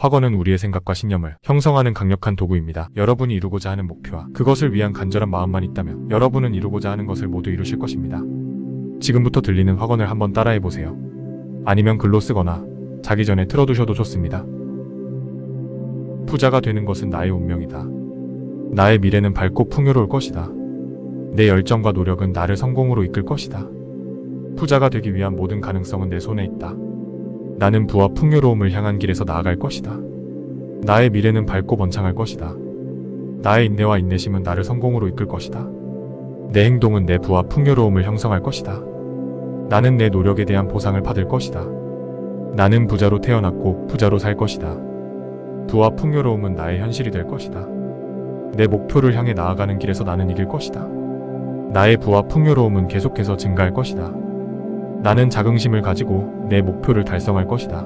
학원은 우리의 생각과 신념을 형성하는 강력한 도구입니다. 여러분이 이루고자 하는 목표와 그것을 위한 간절한 마음만 있다면 여러분은 이루고자 하는 것을 모두 이루실 것입니다. 지금부터 들리는 학원을 한번 따라해보세요. 아니면 글로 쓰거나 자기 전에 틀어두셔도 좋습니다. 부자가 되는 것은 나의 운명이다. 나의 미래는 밝고 풍요로울 것이다. 내 열정과 노력은 나를 성공으로 이끌 것이다. 부자가 되기 위한 모든 가능성은 내 손에 있다. 나는 부와 풍요로움을 향한 길에서 나아갈 것이다. 나의 미래는 밝고 번창할 것이다. 나의 인내와 인내심은 나를 성공으로 이끌 것이다. 내 행동은 내 부와 풍요로움을 형성할 것이다. 나는 내 노력에 대한 보상을 받을 것이다. 나는 부자로 태어났고 부자로 살 것이다. 부와 풍요로움은 나의 현실이 될 것이다. 내 목표를 향해 나아가는 길에서 나는 이길 것이다. 나의 부와 풍요로움은 계속해서 증가할 것이다. 나는 자긍심을 가지고 내 목표를 달성할 것이다.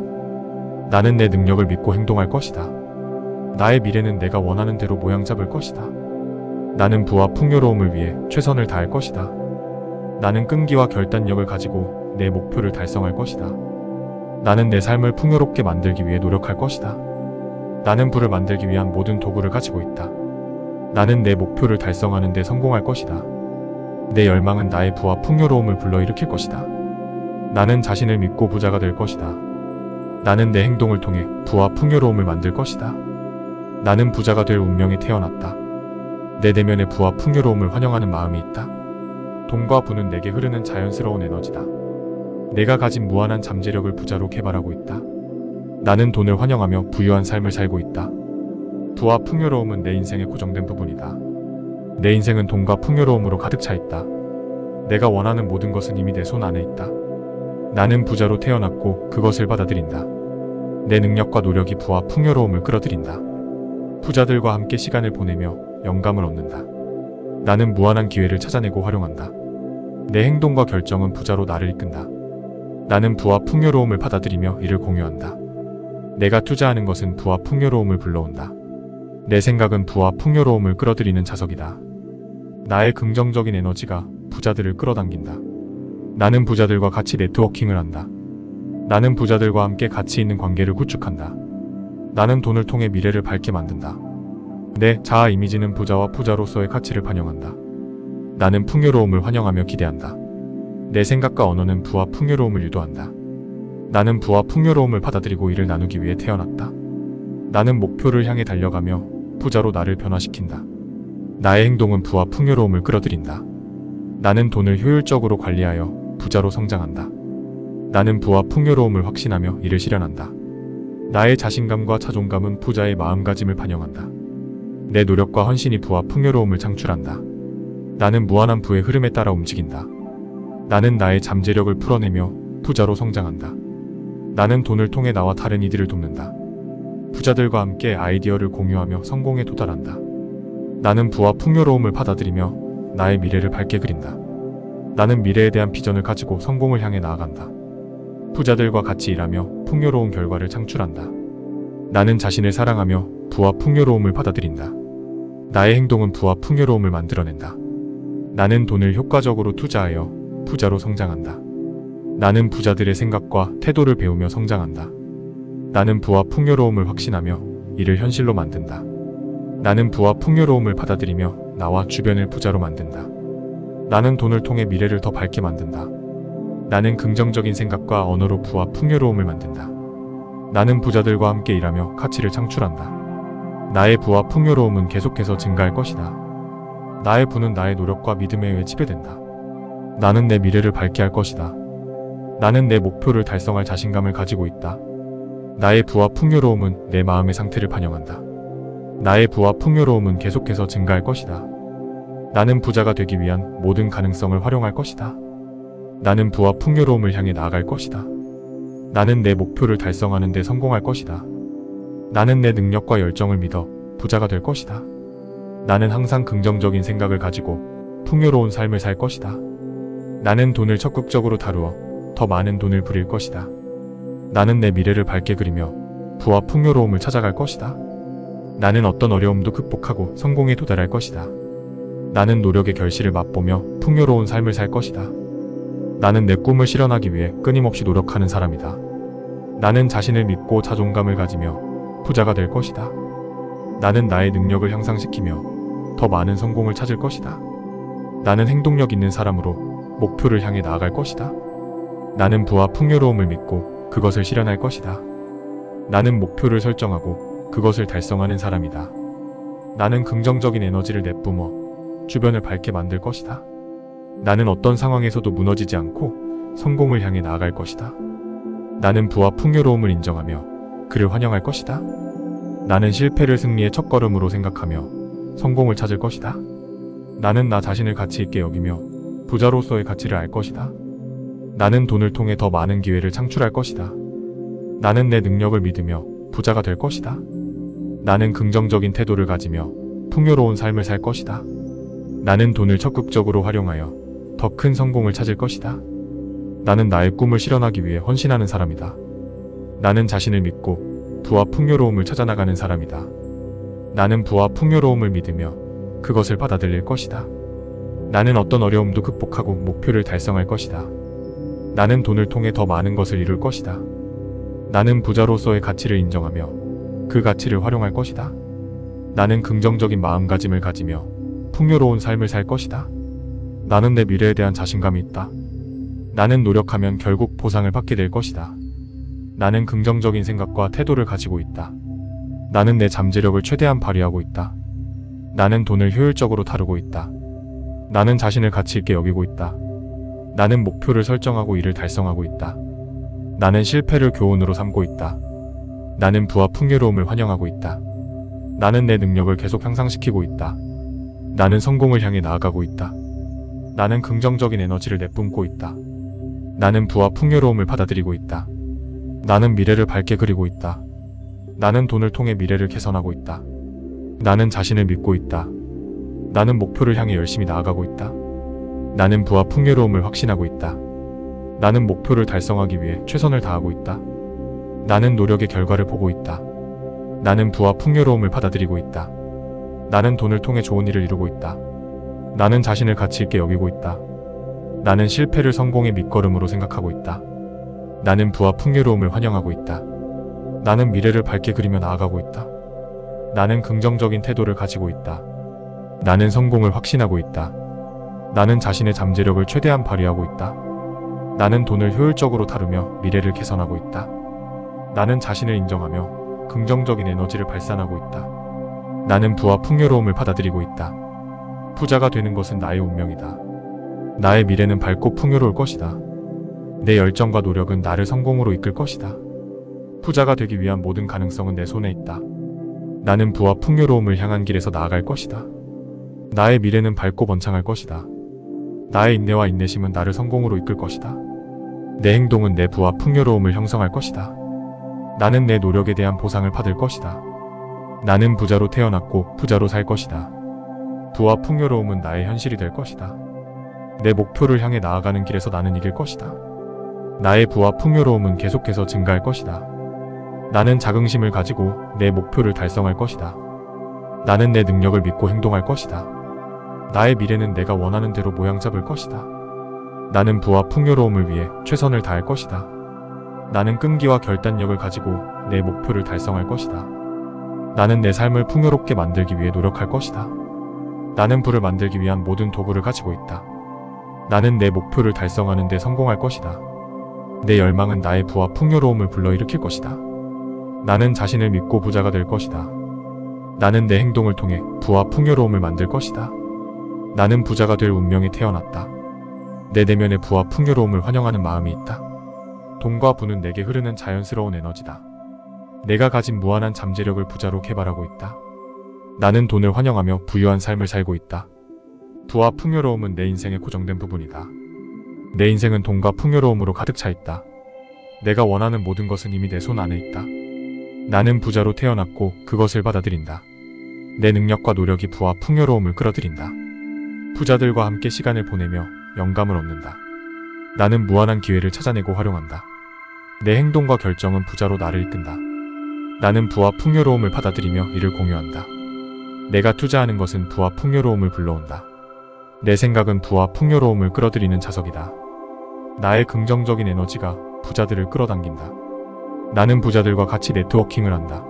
나는 내 능력을 믿고 행동할 것이다. 나의 미래는 내가 원하는 대로 모양 잡을 것이다. 나는 부와 풍요로움을 위해 최선을 다할 것이다. 나는 끈기와 결단력을 가지고 내 목표를 달성할 것이다. 나는 내 삶을 풍요롭게 만들기 위해 노력할 것이다. 나는 부를 만들기 위한 모든 도구를 가지고 있다. 나는 내 목표를 달성하는 데 성공할 것이다. 내 열망은 나의 부와 풍요로움을 불러일으킬 것이다. 나는 자신을 믿고 부자가 될 것이다. 나는 내 행동을 통해 부와 풍요로움을 만들 것이다. 나는 부자가 될 운명에 태어났다. 내 내면의 부와 풍요로움을 환영하는 마음이 있다. 돈과 부는 내게 흐르는 자연스러운 에너지다. 내가 가진 무한한 잠재력을 부자로 개발하고 있다. 나는 돈을 환영하며 부유한 삶을 살고 있다. 부와 풍요로움은 내 인생의 고정된 부분이다. 내 인생은 돈과 풍요로움으로 가득 차 있다. 내가 원하는 모든 것은 이미 내 손 안에 있다. 나는 부자로 태어났고 그것을 받아들인다. 내 능력과 노력이 부와 풍요로움을 끌어들인다. 부자들과 함께 시간을 보내며 영감을 얻는다. 나는 무한한 기회를 찾아내고 활용한다. 내 행동과 결정은 부자로 나를 이끈다. 나는 부와 풍요로움을 받아들이며 이를 공유한다. 내가 투자하는 것은 부와 풍요로움을 불러온다. 내 생각은 부와 풍요로움을 끌어들이는 자석이다. 나의 긍정적인 에너지가 부자들을 끌어당긴다. 나는 부자들과 같이 네트워킹을 한다. 나는 부자들과 함께 가치 있는 관계를 구축한다. 나는 돈을 통해 미래를 밝게 만든다. 내 자아 이미지는 부자와 부자로서의 가치를 반영한다. 나는 풍요로움을 환영하며 기대한다. 내 생각과 언어는 부와 풍요로움을 유도한다. 나는 부와 풍요로움을 받아들이고 이를 나누기 위해 태어났다. 나는 목표를 향해 달려가며 부자로 나를 변화시킨다. 나의 행동은 부와 풍요로움을 끌어들인다. 나는 돈을 효율적으로 관리하여 부자로 성장한다. 나는 부와 풍요로움을 확신하며 이를 실현한다. 나의 자신감과 자존감은 부자의 마음가짐을 반영한다. 내 노력과 헌신이 부와 풍요로움을 창출한다. 나는 무한한 부의 흐름에 따라 움직인다. 나는 나의 잠재력을 풀어내며 부자로 성장한다. 나는 돈을 통해 나와 다른 이들을 돕는다. 부자들과 함께 아이디어를 공유하며 성공에 도달한다. 나는 부와 풍요로움을 받아들이며 나의 미래를 밝게 그린다. 나는 미래에 대한 비전을 가지고 성공을 향해 나아간다. 부자들과 같이 일하며 풍요로운 결과를 창출한다. 나는 자신을 사랑하며 부와 풍요로움을 받아들인다. 나의 행동은 부와 풍요로움을 만들어낸다. 나는 돈을 효과적으로 투자하여 부자로 성장한다. 나는 부자들의 생각과 태도를 배우며 성장한다. 나는 부와 풍요로움을 확신하며 이를 현실로 만든다. 나는 부와 풍요로움을 받아들이며 나와 주변을 부자로 만든다. 나는 돈을 통해 미래를 더 밝게 만든다. 나는 긍정적인 생각과 언어로 부와 풍요로움을 만든다. 나는 부자들과 함께 일하며 가치를 창출한다. 나의 부와 풍요로움은 계속해서 증가할 것이다. 나의 부는 나의 노력과 믿음에 의해 지배된다. 나는 내 미래를 밝게 할 것이다. 나는 내 목표를 달성할 자신감을 가지고 있다. 나의 부와 풍요로움은 내 마음의 상태를 반영한다. 나의 부와 풍요로움은 계속해서 증가할 것이다. 나는 부자가 되기 위한 모든 가능성을 활용할 것이다. 나는 부와 풍요로움을 향해 나아갈 것이다. 나는 내 목표를 달성하는 데 성공할 것이다. 나는 내 능력과 열정을 믿어 부자가 될 것이다. 나는 항상 긍정적인 생각을 가지고 풍요로운 삶을 살 것이다. 나는 돈을 적극적으로 다루어 더 많은 돈을 부릴 것이다. 나는 내 미래를 밝게 그리며 부와 풍요로움을 찾아갈 것이다. 나는 어떤 어려움도 극복하고 성공에 도달할 것이다. 나는 노력의 결실을 맛보며 풍요로운 삶을 살 것이다. 나는 내 꿈을 실현하기 위해 끊임없이 노력하는 사람이다. 나는 자신을 믿고 자존감을 가지며 부자가 될 것이다. 나는 나의 능력을 향상시키며 더 많은 성공을 찾을 것이다. 나는 행동력 있는 사람으로 목표를 향해 나아갈 것이다. 나는 부와 풍요로움을 믿고 그것을 실현할 것이다. 나는 목표를 설정하고 그것을 달성하는 사람이다. 나는 긍정적인 에너지를 내뿜어 주변을 밝게 만들 것이다. 나는 어떤 상황에서도 무너지지 않고 성공을 향해 나아갈 것이다. 나는 부와 풍요로움을 인정하며 그를 환영할 것이다. 나는 실패를 승리의 첫걸음으로 생각하며 성공을 찾을 것이다. 나는 나 자신을 가치 있게 여기며 부자로서의 가치를 알 것이다. 나는 돈을 통해 더 많은 기회를 창출할 것이다. 나는 내 능력을 믿으며 부자가 될 것이다. 나는 긍정적인 태도를 가지며 풍요로운 삶을 살 것이다. 나는 돈을 적극적으로 활용하여 더 큰 성공을 찾을 것이다. 나는 나의 꿈을 실현하기 위해 헌신하는 사람이다. 나는 자신을 믿고 부와 풍요로움을 찾아나가는 사람이다. 나는 부와 풍요로움을 믿으며 그것을 받아들일 것이다. 나는 어떤 어려움도 극복하고 목표를 달성할 것이다. 나는 돈을 통해 더 많은 것을 이룰 것이다. 나는 부자로서의 가치를 인정하며 그 가치를 활용할 것이다. 나는 긍정적인 마음가짐을 가지며 풍요로운 삶을 살 것이다. 나는 내 미래에 대한 자신감이 있다. 나는 노력하면 결국 보상을 받게 될 것이다. 나는 긍정적인 생각과 태도를 가지고 있다. 나는 내 잠재력을 최대한 발휘하고 있다. 나는 돈을 효율적으로 다루고 있다. 나는 자신을 가치 있게 여기고 있다. 나는 목표를 설정하고 이를 달성하고 있다. 나는 실패를 교훈으로 삼고 있다. 나는 부와 풍요로움을 환영하고 있다. 나는 내 능력을 계속 향상시키고 있다. 나는 성공을 향해 나아가고 있다. 나는 긍정적인 에너지를 내뿜고 있다. 나는 부와 풍요로움을 받아들이고 있다. 나는 미래를 밝게 그리고 있다. 나는 돈을 통해 미래를 개선하고 있다. 나는 자신을 믿고 있다. 나는 목표를 향해 열심히 나아가고 있다. 나는 부와 풍요로움을 확신하고 있다. 나는 목표를 달성하기 위해 최선을 다하고 있다. 나는 노력의 결과를 보고 있다. 나는 부와 풍요로움을 받아들이고 있다. 나는 돈을 통해 좋은 일을 이루고 있다. 나는 자신을 가치 있게 여기고 있다. 나는 실패를 성공의 밑거름으로 생각하고 있다. 나는 부와 풍요로움을 환영하고 있다. 나는 미래를 밝게 그리며 나아가고 있다. 나는 긍정적인 태도를 가지고 있다. 나는 성공을 확신하고 있다. 나는 자신의 잠재력을 최대한 발휘하고 있다. 나는 돈을 효율적으로 다루며 미래를 개선하고 있다. 나는 자신을 인정하며 긍정적인 에너지를 발산하고 있다. 나는 부와 풍요로움을 받아들이고 있다. 부자가 되는 것은 나의 운명이다. 나의 미래는 밝고 풍요로울 것이다. 내 열정과 노력은 나를 성공으로 이끌 것이다. 부자가 되기 위한 모든 가능성은 내 손에 있다. 나는 부와 풍요로움을 향한 길에서 나아갈 것이다. 나의 미래는 밝고 번창할 것이다. 나의 인내와 인내심은 나를 성공으로 이끌 것이다. 내 행동은 내 부와 풍요로움을 형성할 것이다. 나는 내 노력에 대한 보상을 받을 것이다. 나는 부자로 태어났고 부자로 살 것이다. 부와 풍요로움은 나의 현실이 될 것이다. 내 목표를 향해 나아가는 길에서 나는 이길 것이다. 나의 부와 풍요로움은 계속해서 증가할 것이다. 나는 자긍심을 가지고 내 목표를 달성할 것이다. 나는 내 능력을 믿고 행동할 것이다. 나의 미래는 내가 원하는 대로 모양 잡을 것이다. 나는 부와 풍요로움을 위해 최선을 다할 것이다. 나는 끈기와 결단력을 가지고 내 목표를 달성할 것이다. 나는 내 삶을 풍요롭게 만들기 위해 노력할 것이다. 나는 부를 만들기 위한 모든 도구를 가지고 있다. 나는 내 목표를 달성하는 데 성공할 것이다. 내 열망은 나의 부와 풍요로움을 불러일으킬 것이다. 나는 자신을 믿고 부자가 될 것이다. 나는 내 행동을 통해 부와 풍요로움을 만들 것이다. 나는 부자가 될 운명에 태어났다. 내 내면에 부와 풍요로움을 환영하는 마음이 있다. 돈과 부는 내게 흐르는 자연스러운 에너지다. 내가 가진 무한한 잠재력을 부자로 개발하고 있다. 나는 돈을 환영하며 부유한 삶을 살고 있다. 부와 풍요로움은 내 인생의 고정된 부분이다. 내 인생은 돈과 풍요로움으로 가득 차 있다. 내가 원하는 모든 것은 이미 내 손 안에 있다. 나는 부자로 태어났고 그것을 받아들인다. 내 능력과 노력이 부와 풍요로움을 끌어들인다. 부자들과 함께 시간을 보내며 영감을 얻는다. 나는 무한한 기회를 찾아내고 활용한다. 내 행동과 결정은 부자로 나를 이끈다. 나는 부와 풍요로움을 받아들이며 이를 공유한다. 내가 투자하는 것은 부와 풍요로움을 불러온다. 내 생각은 부와 풍요로움을 끌어들이는 자석이다. 나의 긍정적인 에너지가 부자들을 끌어당긴다. 나는 부자들과 같이 네트워킹을 한다.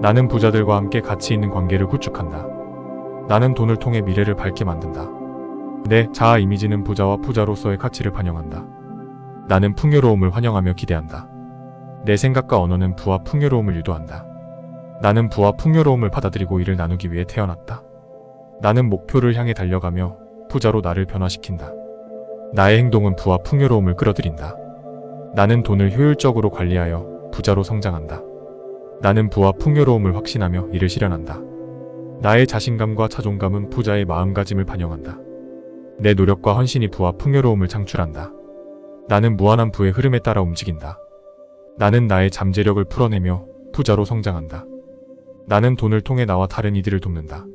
나는 부자들과 함께 가치 있는 관계를 구축한다. 나는 돈을 통해 미래를 밝게 만든다. 내 자아 이미지는 부자와 부자로서의 가치를 반영한다. 나는 풍요로움을 환영하며 기대한다. 내 생각과 언어는 부와 풍요로움을 유도한다. 나는 부와 풍요로움을 받아들이고 이를 나누기 위해 태어났다. 나는 목표를 향해 달려가며 부자로 나를 변화시킨다. 나의 행동은 부와 풍요로움을 끌어들인다. 나는 돈을 효율적으로 관리하여 부자로 성장한다. 나는 부와 풍요로움을 확신하며 이를 실현한다. 나의 자신감과 자존감은 부자의 마음가짐을 반영한다. 내 노력과 헌신이 부와 풍요로움을 창출한다. 나는 무한한 부의 흐름에 따라 움직인다. 나는 나의 잠재력을 풀어내며 부자로 성장한다. 나는 돈을 통해 나와 다른 이들을 돕는다.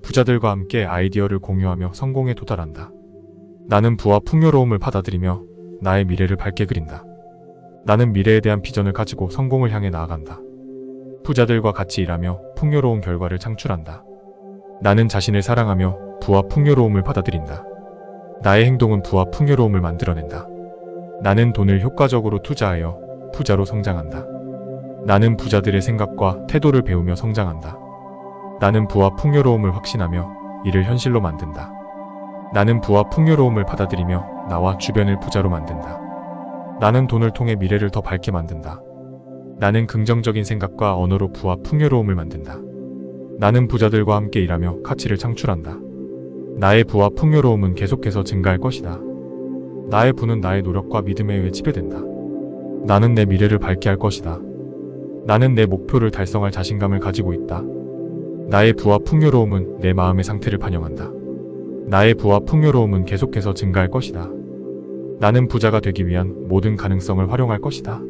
부자들과 함께 아이디어를 공유하며 성공에 도달한다. 나는 부와 풍요로움을 받아들이며 나의 미래를 밝게 그린다. 나는 미래에 대한 비전을 가지고 성공을 향해 나아간다. 부자들과 같이 일하며 풍요로운 결과를 창출한다. 나는 자신을 사랑하며 부와 풍요로움을 받아들인다. 나의 행동은 부와 풍요로움을 만들어낸다. 나는 돈을 효과적으로 투자하여 부자로 성장한다. 나는 부자들의 생각과 태도를 배우며 성장한다. 나는 부와 풍요로움을 확신하며 이를 현실로 만든다. 나는 부와 풍요로움을 받아들이며 나와 주변을 부자로 만든다. 나는 돈을 통해 미래를 더 밝게 만든다. 나는 긍정적인 생각과 언어로 부와 풍요로움을 만든다. 나는 부자들과 함께 일하며 가치를 창출한다. 나의 부와 풍요로움은 계속해서 증가할 것이다. 나의 부는 나의 노력과 믿음에 의해 지배된다. 나는 내 미래를 밝게 할 것이다. 나는 내 목표를 달성할 자신감을 가지고 있다. 나의 부와 풍요로움은 내 마음의 상태를 반영한다. 나의 부와 풍요로움은 계속해서 증가할 것이다. 나는 부자가 되기 위한 모든 가능성을 활용할 것이다.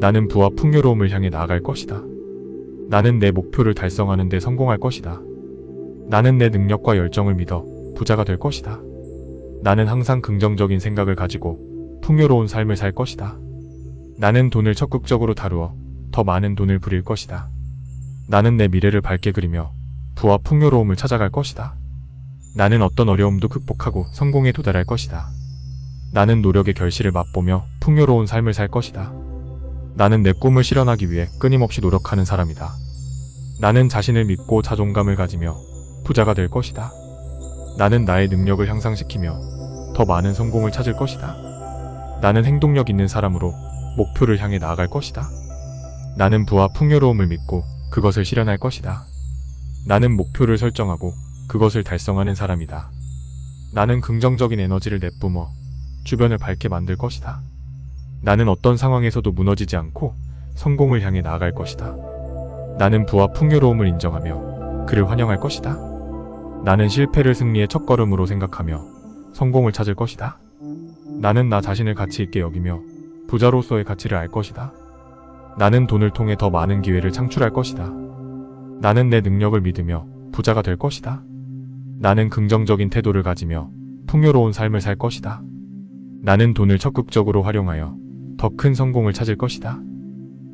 나는 부와 풍요로움을 향해 나아갈 것이다. 나는 내 목표를 달성하는 데 성공할 것이다. 나는 내 능력과 열정을 믿어 부자가 될 것이다. 나는 항상 긍정적인 생각을 가지고 풍요로운 삶을 살 것이다. 나는 돈을 적극적으로 다루어 더 많은 돈을 부릴 것이다. 나는 내 미래를 밝게 그리며 부와 풍요로움을 찾아갈 것이다. 나는 어떤 어려움도 극복하고 성공에 도달할 것이다. 나는 노력의 결실을 맛보며 풍요로운 삶을 살 것이다. 나는 내 꿈을 실현하기 위해 끊임없이 노력하는 사람이다. 나는 자신을 믿고 자존감을 가지며 부자가 될 것이다. 나는 나의 능력을 향상시키며 더 많은 성공을 찾을 것이다. 나는 행동력 있는 사람으로 목표를 향해 나아갈 것이다. 나는 부와 풍요로움을 믿고 그것을 실현할 것이다. 나는 목표를 설정하고 그것을 달성하는 사람이다. 나는 긍정적인 에너지를 내뿜어 주변을 밝게 만들 것이다. 나는 어떤 상황에서도 무너지지 않고 성공을 향해 나아갈 것이다. 나는 부와 풍요로움을 인정하며 그를 환영할 것이다. 나는 실패를 승리의 첫걸음으로 생각하며 성공을 찾을 것이다. 나는 나 자신을 가치 있게 여기며 부자로서의 가치를 알 것이다. 나는 돈을 통해 더 많은 기회를 창출할 것이다. 나는 내 능력을 믿으며 부자가 될 것이다. 나는 긍정적인 태도를 가지며 풍요로운 삶을 살 것이다. 나는 돈을 적극적으로 활용하여 더 큰 성공을 찾을 것이다.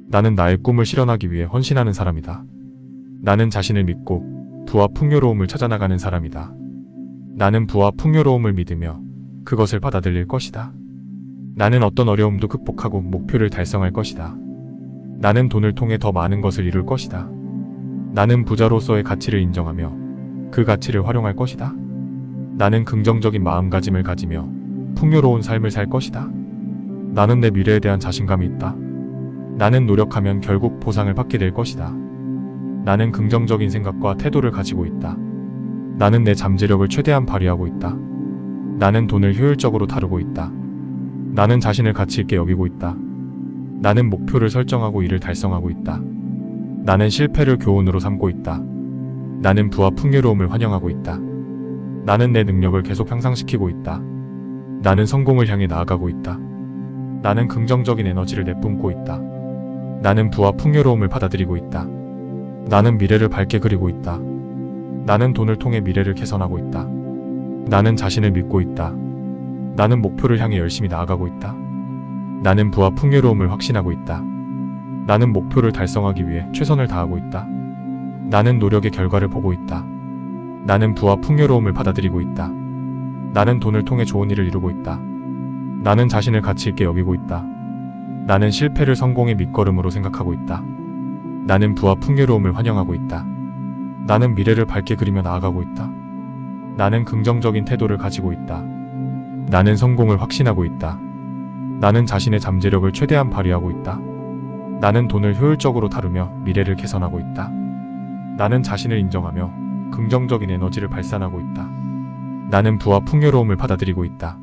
나는 나의 꿈을 실현하기 위해 헌신하는 사람이다. 나는 자신을 믿고 부와 풍요로움을 찾아나가는 사람이다. 나는 부와 풍요로움을 믿으며 그것을 받아들일 것이다. 나는 어떤 어려움도 극복하고 목표를 달성할 것이다. 나는 돈을 통해 더 많은 것을 이룰 것이다. 나는 부자로서의 가치를 인정하며 그 가치를 활용할 것이다. 나는 긍정적인 마음가짐을 가지며 풍요로운 삶을 살 것이다. 나는 내 미래에 대한 자신감이 있다. 나는 노력하면 결국 보상을 받게 될 것이다. 나는 긍정적인 생각과 태도를 가지고 있다. 나는 내 잠재력을 최대한 발휘하고 있다. 나는 돈을 효율적으로 다루고 있다. 나는 자신을 가치 있게 여기고 있다. 나는 목표를 설정하고 이를 달성하고 있다. 나는 실패를 교훈으로 삼고 있다. 나는 부와 풍요로움을 환영하고 있다. 나는 내 능력을 계속 향상시키고 있다. 나는 성공을 향해 나아가고 있다. 나는 긍정적인 에너지를 내뿜고 있다. 나는 부와 풍요로움을 받아들이고 있다. 나는 미래를 밝게 그리고 있다. 나는 돈을 통해 미래를 개선하고 있다. 나는 자신을 믿고 있다. 나는 목표를 향해 열심히 나아가고 있다. 나는 부와 풍요로움을 확신하고 있다. 나는 목표를 달성하기 위해 최선을 다하고 있다. 나는 노력의 결과를 보고 있다. 나는 부와 풍요로움을 받아들이고 있다. 나는 돈을 통해 좋은 일을 이루고 있다. 나는 자신을 가치 있게 여기고 있다. 나는 실패를 성공의 밑거름으로 생각하고 있다. 나는 부와 풍요로움을 환영하고 있다. 나는 미래를 밝게 그리며 나아가고 있다. 나는 긍정적인 태도를 가지고 있다. 나는 성공을 확신하고 있다. 나는 자신의 잠재력을 최대한 발휘하고 있다. 나는 돈을 효율적으로 다루며 미래를 개선하고 있다. 나는 자신을 인정하며 긍정적인 에너지를 발산하고 있다. 나는 부와 풍요로움을 받아들이고 있다.